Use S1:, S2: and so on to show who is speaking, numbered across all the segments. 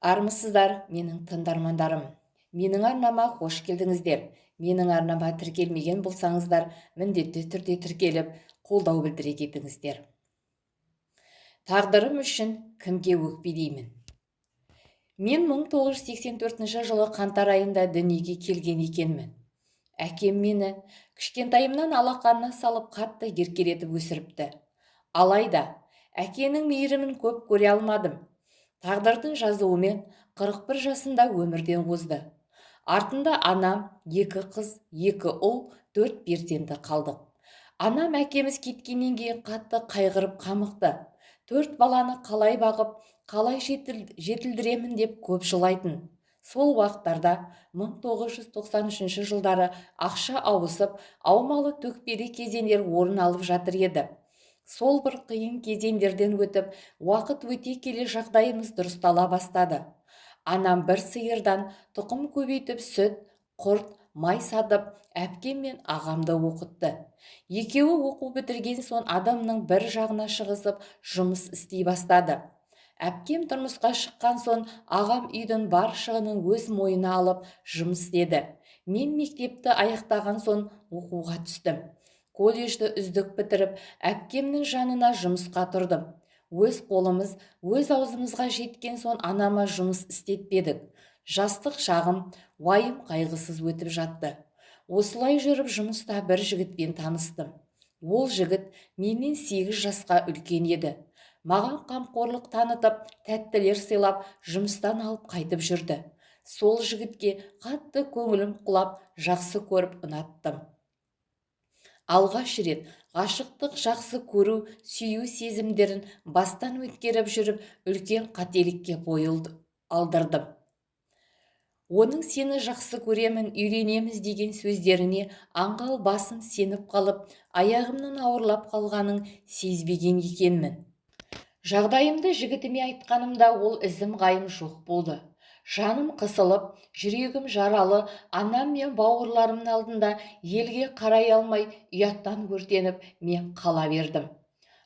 S1: Армысыздар, менің тыңдармандарым. Менің арнама қош келдіңіздер. Менің арнама тіркелмеген болсаңыздар, міндетті түрде тіркеліп, қолдау білдіре кетіңіздер. Тағдырым үшін кімге өкпелеймін? Мен 1984 жылы қаңтар айында дүниеге келген екенмін. Әкем мені кішкентайымнан алақанына салып қатты еркелетіп өсіріпті. Алайда, әкенің мейірімін көп көре алмадым. Тағдырдың жазуымен 41 жасында өмірден озды. Артында анам, 2 қыз, 2 ұл, 4 перзенті қалдық. Анам әкеміз кеткеннен кейін қатты қайғырып қамықты. 4 баланы қалай бағып, қалай жетілдіремін деп көп жылайтын. Сол уақыттарда 1993 жылдары ақша ауысып, аумалы төкпелі кезеңдер орын алып жатыр еді. Сол бір қиын кезеңдерден өтіп, уақыт өте келе жағдайымыз дұрыстала бастады. Анам бір сиырдан тұқым көбейтіп сүт, құрт, май сатып, әпкем мен ағамды оқытты. Екеуі оқу бітірген соң адамның бір жағына шығысып жұмыс істей бастады. Әпкем тұрмысқа шыққан соң ағам үйдің бар шығынын өз мойнына алып жұмыс істеді. Мен мектепті аяқтаған соң оқуға түстім. Колледжді үздік бітіріп, әпкемнің жанына жұмысқа тұрдым. Өз қолымыз, өз аузымызға жеткен соң анама жұмыс істетпедік. Жастық шағым уайым қайғысыз өтіп жатты. Осылай жүріп жұмыста бір жігітпен таныстым. Ол жігіт менен 8 жасқа үлкен еді. Маған қамқорлық танытып, тәттілер сыйлап, жұмыстан алып қайтып жүрді. Сол жігітке қатты көңілім құлап, жақсы көріп ұнаттым. Алғаш рет ғашықтық жақсы көру, сүю сезімдерін бастан өткеріп жүріп, үлкен қателікке бой алдырдым. Оның сені жақсы көремін, үйренеміз деген сөздеріне аңғал басым сеніп қалып, аяғымның ауырлап қалғанын сезбеген екенмін. Жағдайымды жігітіме айтқанымда ол ізім ғайым жоқ болды. Жаным қысылып, жүрегім жаралы, анам мен бауырларымның алдында елге қарай алмай, ұяттан өртеніп, мен қала бердім.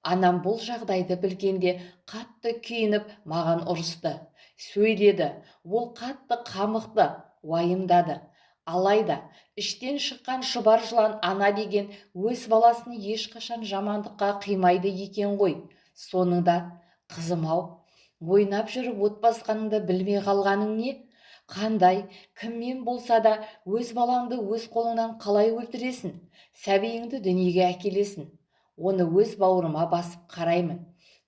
S1: Анам бұл жағдайды білгенде қатты күйініп, маған ұрысты. Сөйледі, ол қатты қамықты, уайымдады. Алайда, іштен шыққан шұбар жылан ана деген өз баласын ешқашан жамандыққа қимайды екен ғой. Соныңда, қызым-ау, ойнап жүріп от басқаныңды білмей қалғаның не? Қандай, кіммен болса да өз балаңды өз қолыңнан қалай өлтіресің? Сәбиіңді дүниеге әкелесің. Оны өз бауырыма басып қараймын.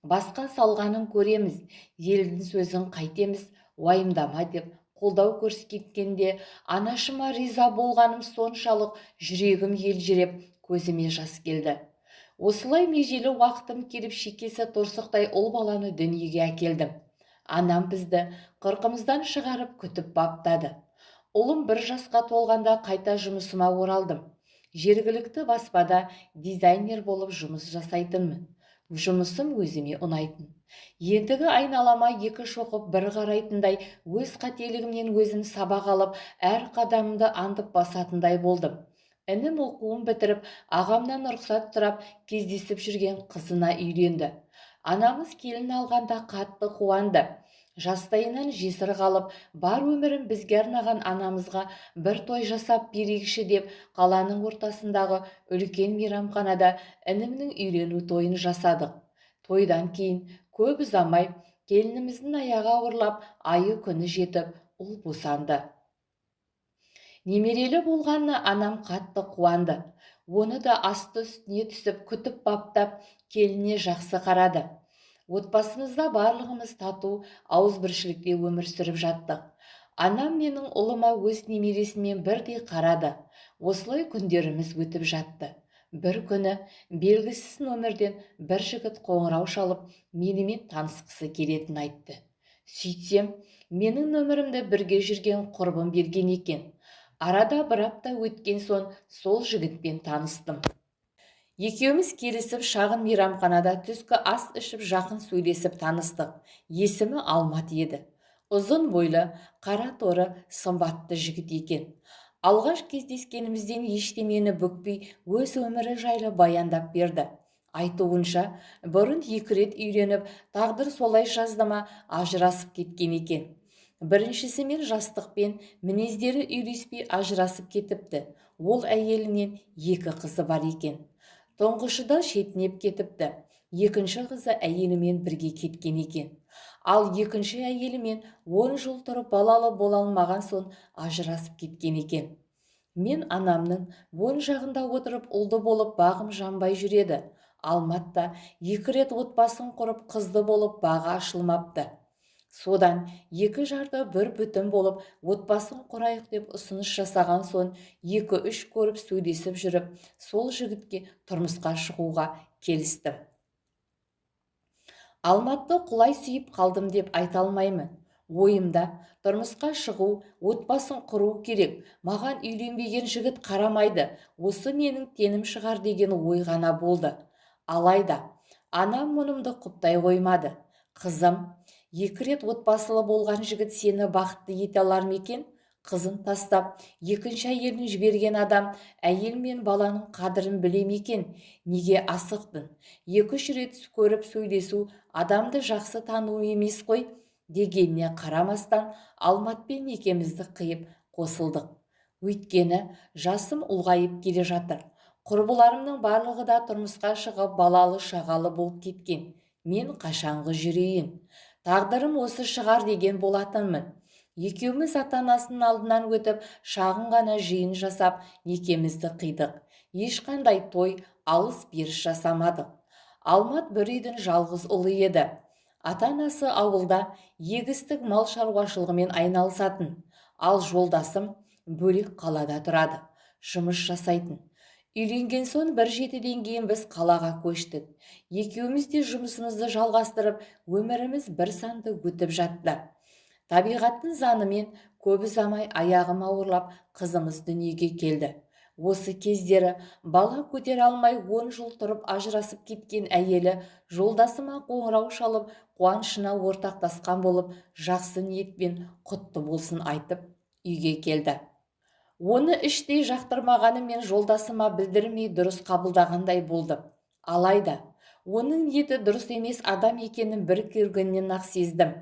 S1: Басқа салғанын көреміз, елдің сөзін қайтеміз, уайымдама деп қолдау көрсеткенде анашыма риза болғаным соншалық жүрегім елжіреп, көзіме жас келді. Осылай межелі уақытым келіп шекесі торсықтай ұл баланы дүниеге әкелдім. Анам бізді қырқымыздан шығарып күтіп баптады. Ұлым 1 жасқа толғанда қайта жұмысыма оралдым. Жергілікті баспада дизайнер болып жұмыс жасайтынмын. Жұмысым өзіме ұнайтын. Ендігі айналама 2 шоқып бір қарайтындай, өз қателігімнен өзім сабақ алып, әр қадамымды аңдып басатындай болдым. Інім оқуын бітіріп, ағамнан рұқсат сұрап, кездесіп жүрген қызына үйленді. Анамыз келін алғанда қатты қуанды. Жастайынан жесір қалып, бар өмірін бізге арнаған анамызға бір той жасап берейікші деп, қаланың ортасындағы үлкен мейрамханада інімнің үйлену тойын жасадық. Тойдан кейін көп ұзамай келініміздің аяғы ауырлап, айы күні жетіп, ұл босанды. Немерелі болғанына анам қатты қуанды. Оны да асты үстіне түсіп күтіп баптап, келіне жақсы қарады. Отбасымызда барлығымыз тату, ауызбіршілікте өмір сүріп жаттық. Анам менің ұлыма өз немересімен бірдей қарады. Осылай күндеріміз өтіп жатты. Бір күні белгісіз нөмірден бір жігіт қоңырау шалып, менімен танысқысы келетін айтты. Сөйтсем, менің нөмірімді бірге жүрген құрбым берген екен. Арада 1 апта өткен соң сол жігітпен таныстым. Екеуміз келісіп шағын мейрамханада түскі ас ішіп жақын сөйлесіп таныстық. Есімі Алмат еді. Ұзын бойлы, қара торы, сымбатты жігіт екен. Алғаш кездескенімізден ештемені бүкпей, өз өмірі жайлы баяндап берді. Айтуынша, бұрын 2 рет үйленіп, тағдыр солай жаздыма ажырасып кеткен екен. Біріншісімен жастықпен мінездері үйлеспей ажырасып кетіпті. Ол әйелінен 2 қызы бар екен. Тұңғышы да шетінеп кетіпті. Екінші қызы әйелімен бірге кеткен екен. Ал екінші әйелімен 10 жыл тұрып балалы бола алмаған соң ажырасып кеткен екен. Мен анамның оң жағында отырып ұлды болып бағым жанбай жүреді. Алматта 2 рет отбасын құрып қызды болып бағы ашылмапты. Содан 2 жарты бір бүтін болып отбасын құрайық деп ұсыныс жасаған соң 2-3 көріп сөйлесіп жүріп, сол жігітке тұрмысқа шығуға келістім. Алматты құлай сүйіп қалдым деп айта алмаймын. Ойымда тұрмысқа шығу, отбасын құру керек. Маған үйленбеген жігіт қарамайды. Осы менің тенім шығар деген ой ғана болды. Алайда анам мұнымды құптай қоймады. Қызым, 2 рет отбасылы болған жігіт сені бақытты ете алар ма екен? Қызын тастап, екінші әйелін жіберген адам әйел мен баланың қадірін біле ме екен? Неге асықтың? 2-3 рет көріп сөйлесу адамды жақсы тану емес қой? Дегеніне қарамастан Алматпен некемізді қиып қосылдық. Өйткені жасым ұлғайып келе жатыр. Құрбыларымның барлығы да тұрмысқа шығып балалы шағалы болып кеткен. Мен қашанғы жүрейін? Тағдырым осы шығар деген болатынмын. Екеуміз ата-анасының алдынан өтіп, шағын ғана жиын жасап, некемізді қидық. Ешқандай той, алыс-беріс жасамадық. Алмат бір үйдің жалғыз ұлы еді. Ата-анасы ауылда егістік мал шаруашылығымен айналысатын. Ал жолдасым бөлек қалада тұрады, жұмыс жасайтын. Үйленген соң 1-7-ден кейін біз қалаға көштік. Екеуміз де жұмысымызды жалғастырып, өміріміз бір санды өтіп жатты. Табиғаттың заңымен көп ұзамай аяғым ауырлап, қызымыз дүниеге келді. Осы кездері бала көтере алмай 10 жыл тұрып ажырасып кеткен әйелі жолдасыма қоңырау шалып, қуанышына ортақтасқан болып, жақсы ниетпен құтты болсын айтып, үйге келді. Оны іштей жақтырмағанымен жолдасыма білдірмей дұрыс қабылдағандай болды. Алайда, оның ниеті дұрыс емес адам екенін бір көргеннен-ақ сездім.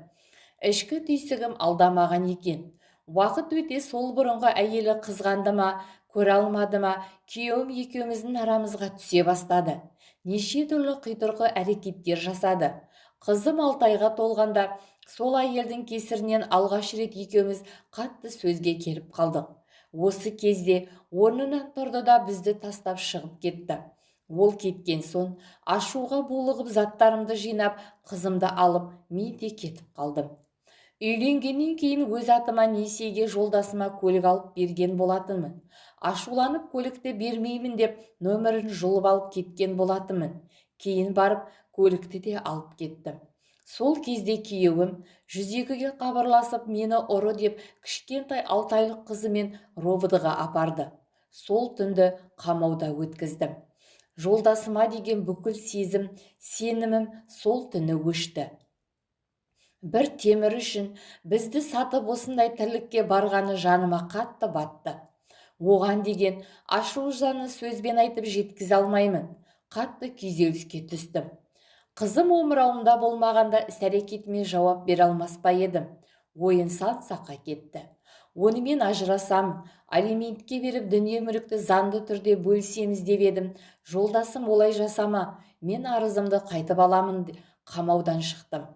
S1: Ішкі түйсігім алдамаған екен. Уақыт өте сол бұрынғы әйелі қызғанды ма, көре алмады ма, күйеуім екеуміздің арамызға түсе бастады. Неше түрлі қитұрқы әрекеттер жасады. Қызым 6 айға толғанда сол әйелдің кесірінен алғаш рет екеуміз қатты сөзге келіп қалдық. Осы кезде орнынан тұрды да бізді тастап шығып кетті. Ол кеткен соң ашуға булығып заттарымды жинап, қызымды алып, мен де кетіп қалдым. Үйленгеннен кейін өз атыма несиеге жолдасыма көлік алып берген болатынмын. Ашуланып көлікті бермеймін деп нөмірін жұлып алып кеткен болатынмын. Кейін барып көлікті де алып кеттім. Сол кезде күйеуім 102-ге хабарласып мені ұры деп кішкентай 6 айлық қызымен ровдыға апарды. Сол түнді қамауда өткіздім. Жолдасыма деген бүкіл сезім, сенімім сол түні өшті. Бір темір үшін бізді сатып осындай тірлікке барғаны жаныма қатты батты. Оған деген ашу жаны сөзбен айтып жеткізе алмаймын. Қатты күйзеліске түстім. Қызым омырауымда болмағанда іс-әрекетіме жауап бере алмас па едім. Ойын сан-саққа кетті. Онымен ажырасам, алиментке беріп дүние-мүлікті заңды түрде бөлісеміз деп едім. Жолдасым олай жасама, мен арызымды қайтып аламын, қамаудан шықтым.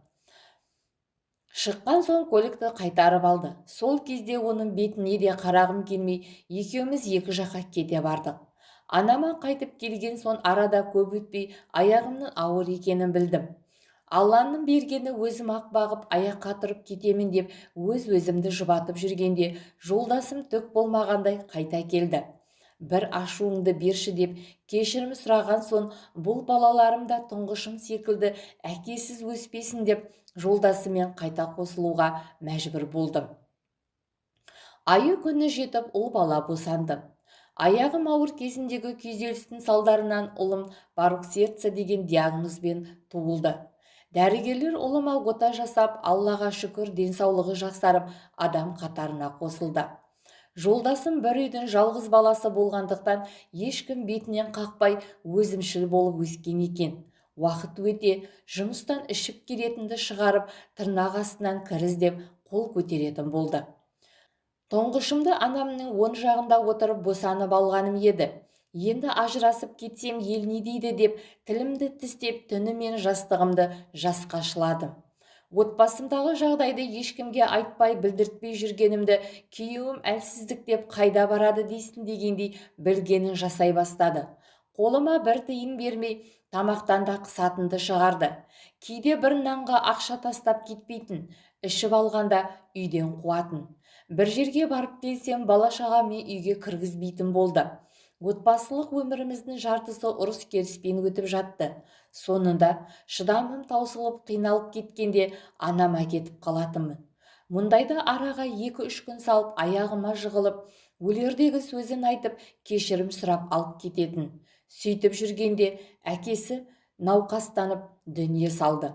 S1: Шыққан соң көлікті қайтарып алды. Сол кезде оның бетіне де қарағым келмей, екеуміз екі жаққа кете бардық. Анама қайтып келген соң арада көп өтпей аяғымның ауыр екенін білдім. Алланың бергені өзім ақ бағып аяққа тұрып кетемін деп өз-өзімді жұбатып жүргенде жолдасым түк болмағандай қайта келді. Бір ашуыңды берші деп кешірім сұраған соң бұл балаларым да тұңғышым секілді әкесіз өспесін деп жолдасымен қайта қосылуға мәжбүр болдым. Айы күні жетіп ұл бала босандым. Аяғым ауыр кезіндегі күйзелістің салдарынан ұлым барух сердце деген диагнозбен туылды. Дәрігерлер ұлыма ота жасап, Аллаға шүкір денсаулығы жақсарып, адам қатарына қосылды. Жолдасым бір үйдің жалғыз баласы болғандықтан ешкім бетінен қақпай өзімшіл болып өскен екен. Уақыт өте жұмыстан ішіп келетінді шығарып, тырнақ астынан кір іздеп қол көтеретін болды. Тұңғышымды анамның оң жағында отырып босанып алғаным еді. Енді ажырасып кетсем ел не дейді деп тілімді тістеп түнімен жастығымды жасқа шыладым. Отбасымдағы жағдайды ешкімге айтпай білдіртпей жүргенімді күйеуім әлсіздік деп қайда барады дейсің дегендей білгенін жасай бастады. Қолыма бір тиын бермей тамақтан да қысатынды шығарды. Кейде бір нанға ақша тастап кетпейтін, ішіп алғанда үйден қуатын. Бір жерге барып келсем бала-шағаммен үйге кіргізбейтін болды. Отбасылық өміріміздің жартысы ұрыс керіспен өтіп жатты. Сонында шыдамым таусылып қиналып кеткенде анама кетіп қалатынмын. Мұндайда араға 2-3 күн салып аяғыма жығылып, өлердегі сөзін айтып, кешірім сұрап алып кететін. Сөйтіп жүргенде әкесі науқастанып дүние салды.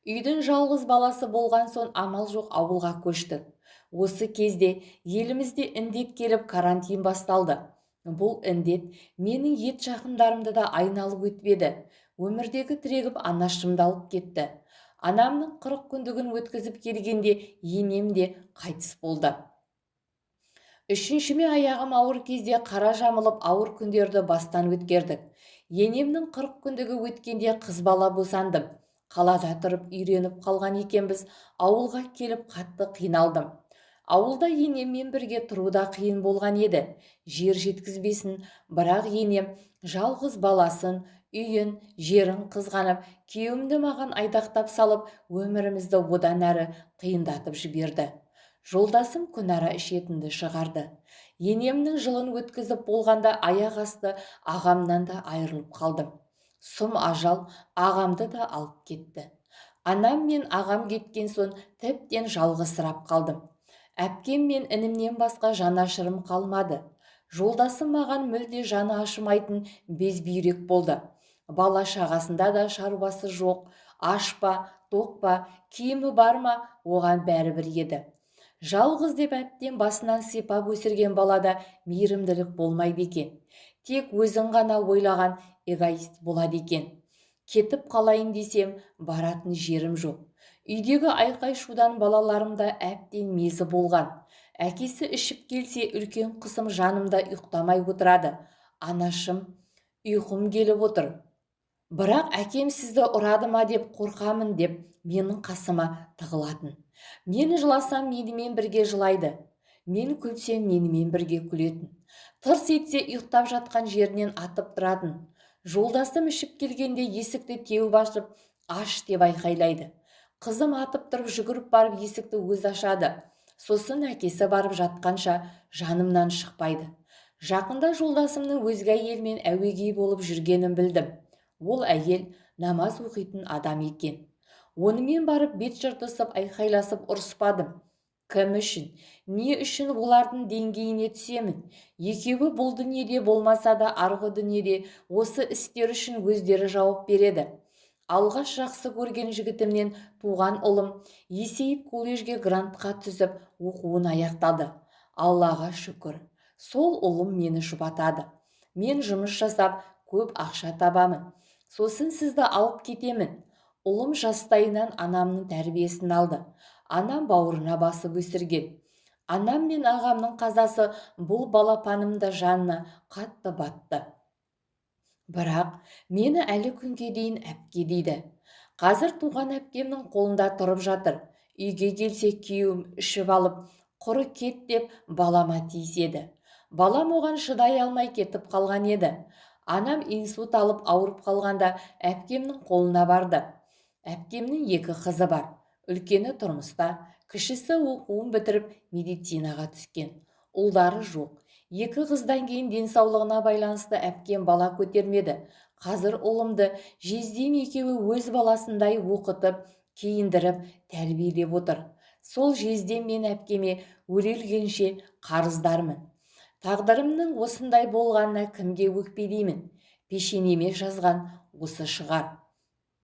S1: Үйдің жалғыз баласы болған соң амал жоқ ауылға көштік. Осы кезде елімізде індет келіп карантин басталды. Бұл індет менің ет жақындарымды да айналып өтпеді. Өмірдегі тірегіп анашымды алып кетті. Анамның 40 күндігін өткізіп келгенде енем де қайтыс болды. Үшіншіме аяғым ауыр кезде қара жамылып ауыр күндерді бастан өткердік. Енемнің 40 күндігі өткенде қыз бала босандым. Қалада тұрып үйреніп қалған екенбіз, ауылға келіп қатты қиналдым. Ауылда енеммен бірге тұруда қиын болған еді. Жер жеткізбесін, бірақ енем жалғыз баласын, үйін, жерін қызғанып, күйеуімді маған айдақтап салып, өмірімізді одан әрі қиындатып жіберді. Жолдасым күнара ішетінді шығарды. Енемнің жылын өткізіп болғанда аяқ асты ағамнан да айырылып қалдым. Сұм ажал ағамды да алып кетті. Анам мен ағам кеткен соң тіптен жалғызсырап қалдым. Әпкем мен інімнен басқа жанашырым қалмады. Жолдасым маған мүлде жаны ашымайтын безбүйрек болды. Бала шағасында да шаруасы жоқ, аш па, тоқ па, киімі бар ма, оған бәрібір еді. Жалғыз деп әптен басынан сипап өсірген балада мейірімділік болмайды екен. Тек өзін ғана ойлаған эгоист болады екен. Кетіп қалайын десем, баратын жерім жоқ. Үйдегі айқай-шудан балаларымда әптен мезі болған. Әкесі ішіп келсе, үлкен қысым жанымда ұйықтамай отырады. Анашым, ұйқым келіп отыр. Бірақ әкем сізді ұрады ма деп қорқамын деп менің қасыма тығылатын. Мен жыласам менімен бірге жылайды. Мен күлсем менімен бірге күлетін. Тырс етсе ұйықтап жатқан жерінен атып тұратын. Жолдасым ішіп келгенде есікті теуіп ашып, аш деп айқайлайды. Қызым атып тұрып жүгіріп барып есікті өз ашады. Сосын әкесі барып жатқанша жанымнан шықпайды. Жақында жолдасымның өзге әйелмен әуегей болып жүргенін білдім. Ол әйел намаз оқитын адам екен. Онымен барып бет жыртысып айқайласып ұрыспадым. Кім үшін, не үшін олардың деңгейіне түсемін? Екеуі бұл дүниеде болмаса да арғы дүниеде осы істер үшін өздері жауап береді. Алғаш жақсы көрген жігітімнен туған ұлым есейіп колледжге грантқа түсіп оқуын аяқтады. Аллаға шүкір. Сол ұлым мені жұбатады. Мен жұмыс жасап көп ақша табамын. Сосын сізді алып кетемін. Ұлым жастайынан анамның тәрбиесін алды. Анам бауырына басып өсірген. Анам мен ағамның қазасы бұл балапанымда жанына қатты батты. Бірақ мені әлі күнге дейін әпке дейді. Қазір туған әпкемнің қолында тұрып жатыр. Үйге келсе күйеуім ішіп алып, құры кет деп балама тиіседі. Балам оған шыдай алмай кетіп қалған еді. Анам инсульт алып ауырып қалғанда әпкемнің қолына барды. Әпкемнің 2 қызы бар. Үлкені тұрмыста, кішісі оқуын бітіріп медицинаға түскен. Ұлдары жоқ. 2 қыздан кейін денсаулығына байланысты әпкем бала көтермеді. Қазір ұлымды жездем екеуі өз баласындай оқытып, киіндіріп, тәрбиелеп отыр. Сол жездем мен әпкеме өле-өлгенше қарыздармын. Тағдырымның осындай болғанына кімге өкпелеймін? Пешенеме жазған осы шығар.